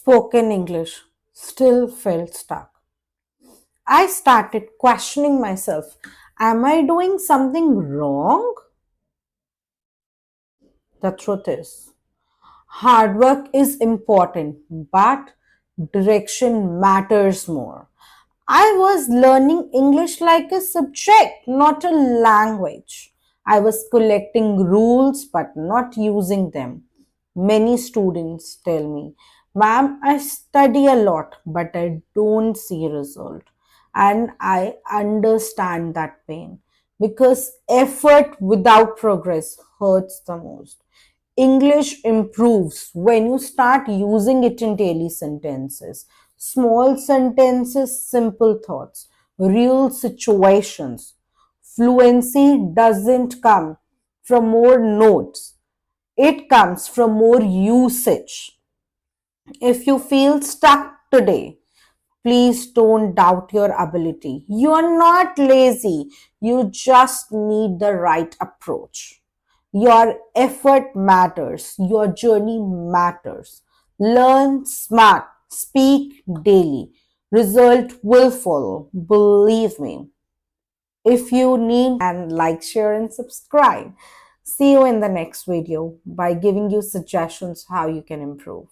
spoken English still felt stuck. I started questioning myself. Am I doing something wrong? The truth is, hard work is important, but direction matters more. I was learning English like a subject, not a language. I was collecting rules but not using them. Many students tell me, Ma'am, I study a lot, but I don't see result. And I understand that pain because effort without progress hurts the most. English improves when you start using it in daily sentences, small sentences, simple thoughts, real situations. Fluency doesn't come from more notes, it comes from more usage. If you feel stuck today, please don't doubt your ability. You are not lazy, you just need the right approach. Your effort matters, your journey matters. Learn smart, speak daily. Result will follow, believe me. If you need and like, share and subscribe. See you in the next video by giving you suggestions how you can improve.